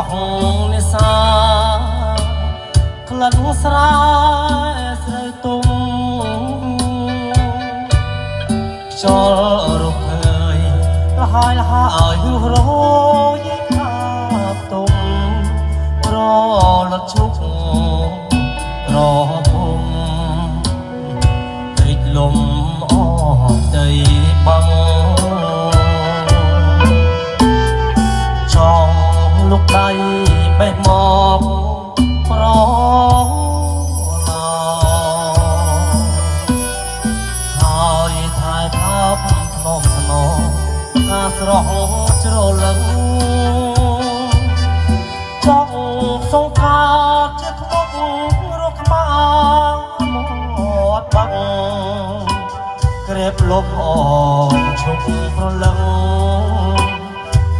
ស់នេសាក្លិនស្រែស្រូវទុំខ្យល់រកឃើញលហើយលហើយរយខាបទុំរលត់ឈុករពុំរិចលំអស់ដីបាំងចង់លុកដៃបេះមកប្រឡាហើយថែថាប់ធ្នមស្នងការស្រស់ជ្រលឹងចង់សង្ខារជាខ្មុករកក្បាលមកបាំងក្រេបលប់អងឈប់ប្រលឹង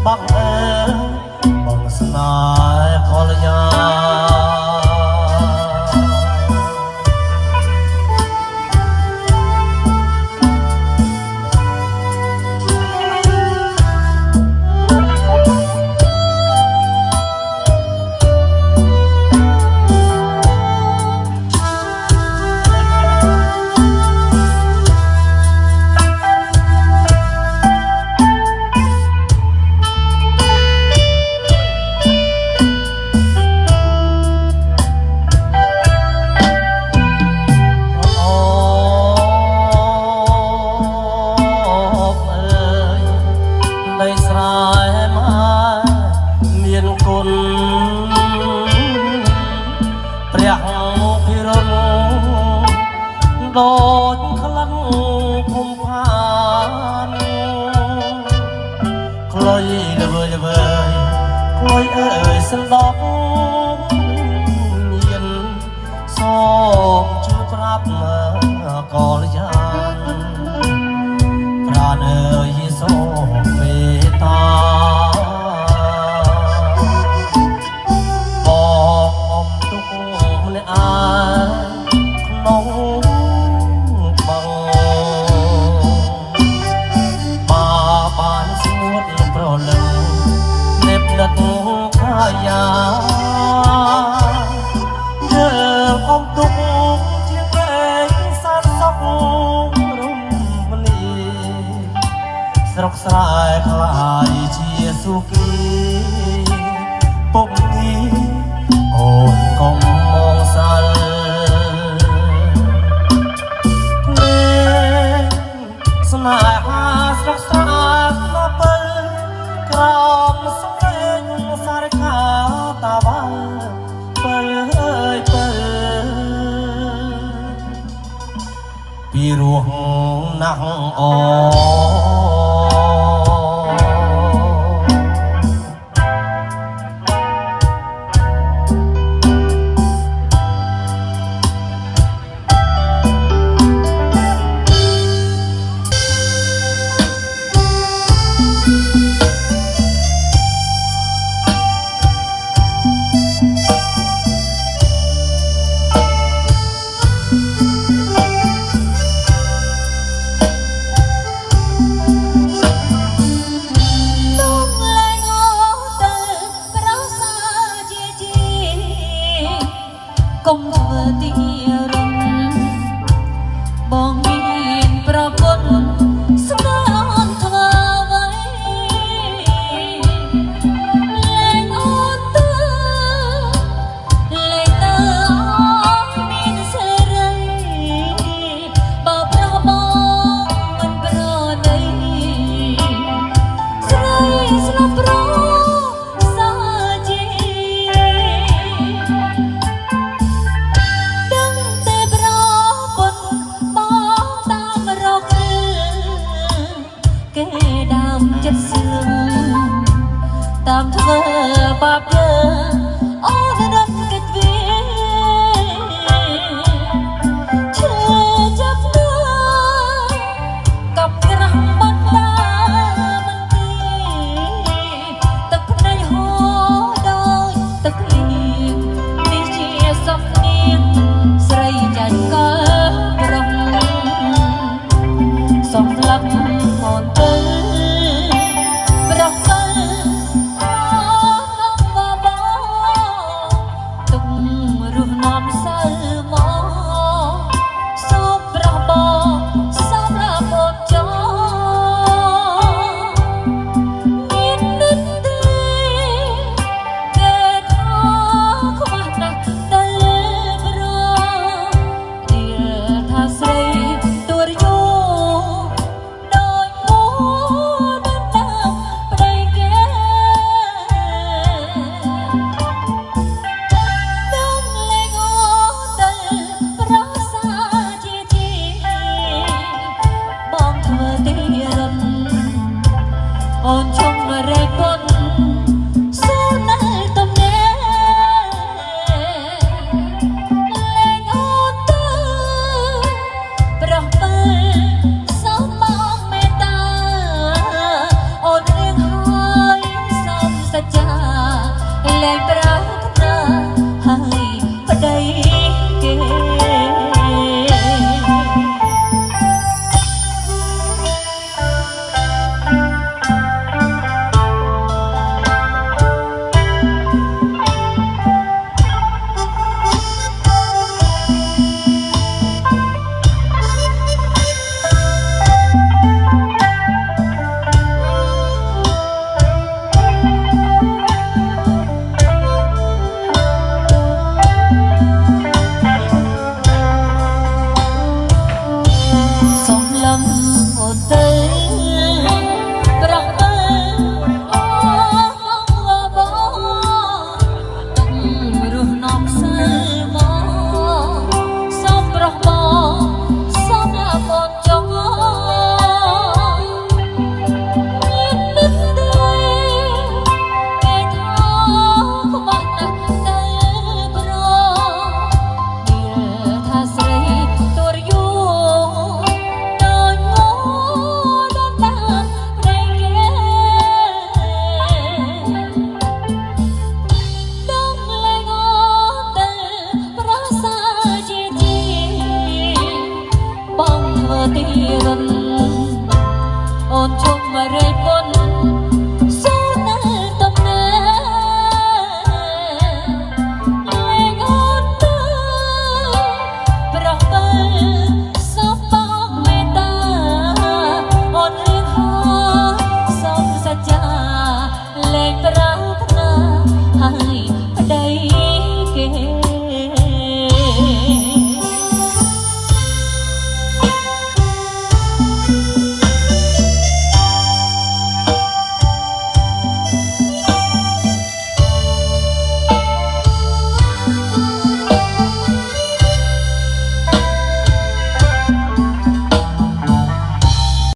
បាក់អើបងស្នេហ៍កលយាដូចក្លិនភុំផានក្លុយល្វើយល្វើយក្លុយអើយសណ្ដប់មានសូមជួយប្រាប់កលយានប្រាណអើយសូមមេត្តាបងអមទុកម្នាក់អាក្នុងយ៉ាយើងអមទុកជាពេកសានសុខរំមនីស្រុកស្រែខ្លាយជាសុគីពុកនេះអូនកុំមងសាល់ស្នេហាស្រុកស្រែមកពើក្រមសុខសារខាតាវ៉ាពើអើយពើពីរោះណាស់អកុំធ្វើទីរំបងមានប្រពន្ធស្នាអន់ធ្វើអ្វីលែងអូនទៅលែងទៅអត់មានសេរីបើប្របងមិនប្រណីស្រីស្នប់ប្រសាជា chất xương tạm thơ bạc nhớ ô đất kết viên chưa chấp đưa cặp răng mắt ta mình đi tập này hô đôi tập liền đi chia sắp niên sợi chanh có rong sông lấp hồn tư លែងប្រ